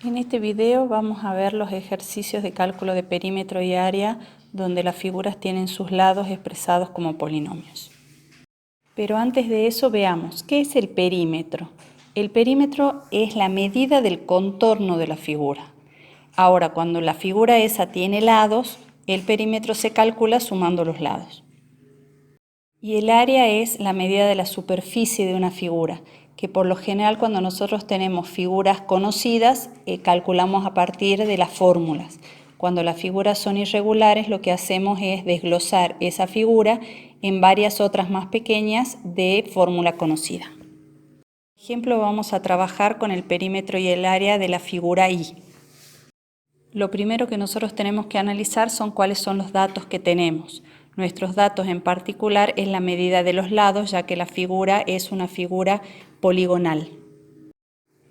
En este video vamos a ver los ejercicios de cálculo de perímetro y área donde las figuras tienen sus lados expresados como polinomios. Pero antes de eso veamos, ¿qué es el perímetro? El perímetro es la medida del contorno de la figura. Ahora, cuando la figura esa tiene lados, el perímetro se calcula sumando los lados. Y el área es la medida de la superficie de una figura, que por lo general cuando nosotros tenemos figuras conocidas, calculamos a partir de las fórmulas. Cuando las figuras son irregulares, lo que hacemos es desglosar esa figura en varias otras más pequeñas de fórmula conocida. Por ejemplo, vamos a trabajar con el perímetro y el área de la figura Y. Lo primero que nosotros tenemos que analizar son cuáles son los datos que tenemos. Nuestros datos en particular es la medida de los lados, ya que la figura es una figura poligonal.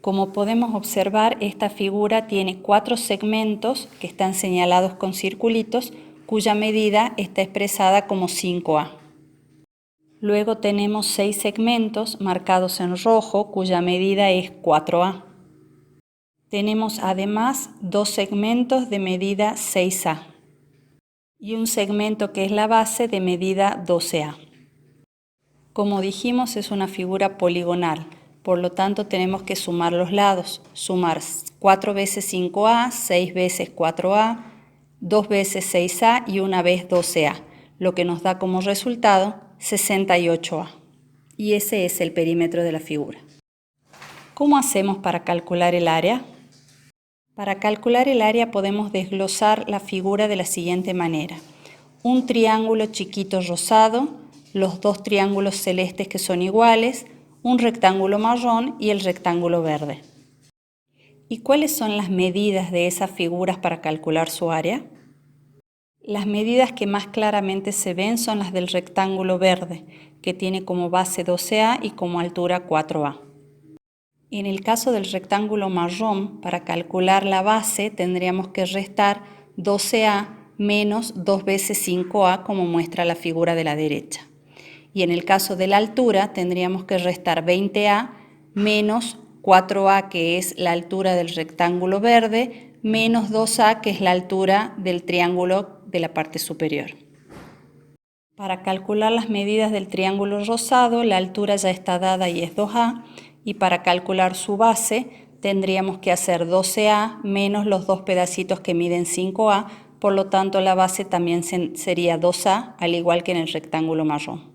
Como podemos observar, esta figura tiene 4 segmentos que están señalados con circulitos, cuya medida está expresada como 5A. Luego tenemos 6 segmentos marcados en rojo, cuya medida es 4A. Tenemos además 2 segmentos de medida 6A y un segmento que es la base de medida 12A. Como dijimos, es una figura poligonal, por lo tanto tenemos que sumar los lados. Sumar 4 veces 5A, 6 veces 4A, 2 veces 6A y una vez 12A, lo que nos da como resultado 68A. Y ese es el perímetro de la figura. ¿Cómo hacemos para calcular el área? Para calcular el área podemos desglosar la figura de la siguiente manera. Un triángulo chiquito rosado, los 2 triángulos celestes que son iguales, un rectángulo marrón y el rectángulo verde. ¿Y cuáles son las medidas de esas figuras para calcular su área? Las medidas que más claramente se ven son las del rectángulo verde, que tiene como base 12A y como altura 4A. En el caso del rectángulo marrón, para calcular la base tendríamos que restar 12A menos 2 veces 5A como muestra la figura de la derecha. Y en el caso de la altura tendríamos que restar 20A menos 4A, que es la altura del rectángulo verde, menos 2A, que es la altura del triángulo de la parte superior. Para calcular las medidas del triángulo rosado, la altura ya está dada y es 2A, y para calcular su base tendríamos que hacer 12A menos los 2 pedacitos que miden 5A, por lo tanto la base también sería 2A, al igual que en el rectángulo marrón.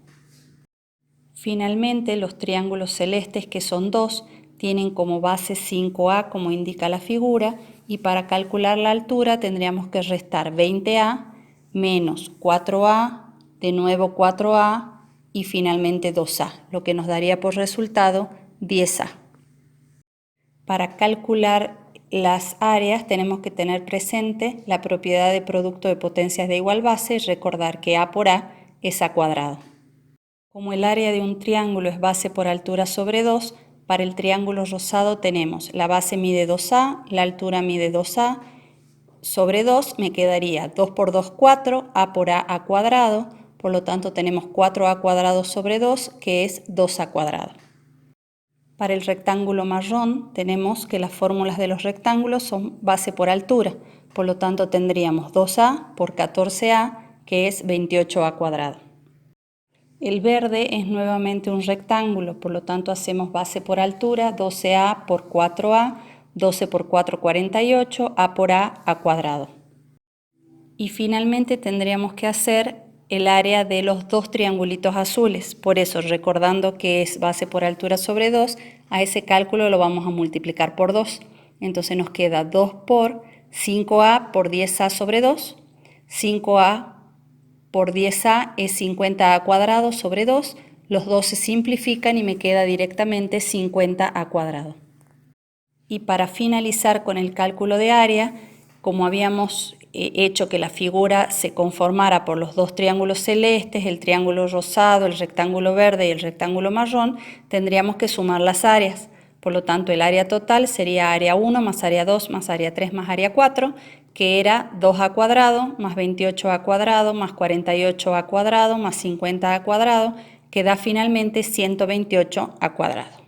Finalmente, los triángulos celestes, que son 2, tienen como base 5A, como indica la figura, y para calcular la altura tendríamos que restar 20A menos 4A, de nuevo 4A y finalmente 2A, lo que nos daría por resultado 10A. Para calcular las áreas tenemos que tener presente la propiedad de producto de potencias de igual base y recordar que A por A es A cuadrado. Como el área de un triángulo es base por altura sobre 2, para el triángulo rosado tenemos la base mide 2A, la altura mide 2A, sobre 2 me quedaría 2 por 2, 4, A por A cuadrado, por lo tanto tenemos 4A cuadrado sobre 2, que es 2A cuadrado. Para el rectángulo marrón tenemos que las fórmulas de los rectángulos son base por altura, por lo tanto tendríamos 2A por 14A, que es 28A cuadrado. El verde es nuevamente un rectángulo, por lo tanto hacemos base por altura, 12A por 4A, 12 por 4, 48, A por A cuadrado. Y finalmente tendríamos que hacer el área de los 2 triangulitos azules, por eso recordando que es base por altura sobre 2, a ese cálculo lo vamos a multiplicar por 2. Entonces nos queda 2 por 5A por 10A sobre 2, 5A por 10A es 50A cuadrado sobre 2, los 2 se simplifican y me queda directamente 50A cuadrado. Y para finalizar con el cálculo de área, como habíamos hecho que la figura se conformara por los 2 triángulos celestes, el triángulo rosado, el rectángulo verde y el rectángulo marrón, tendríamos que sumar las áreas. Por lo tanto, el área total sería área 1 más área 2 más área 3 más área 4, que era 2A cuadrado más 28A cuadrado más 48A cuadrado más 50A cuadrado, que da finalmente 128A cuadrado.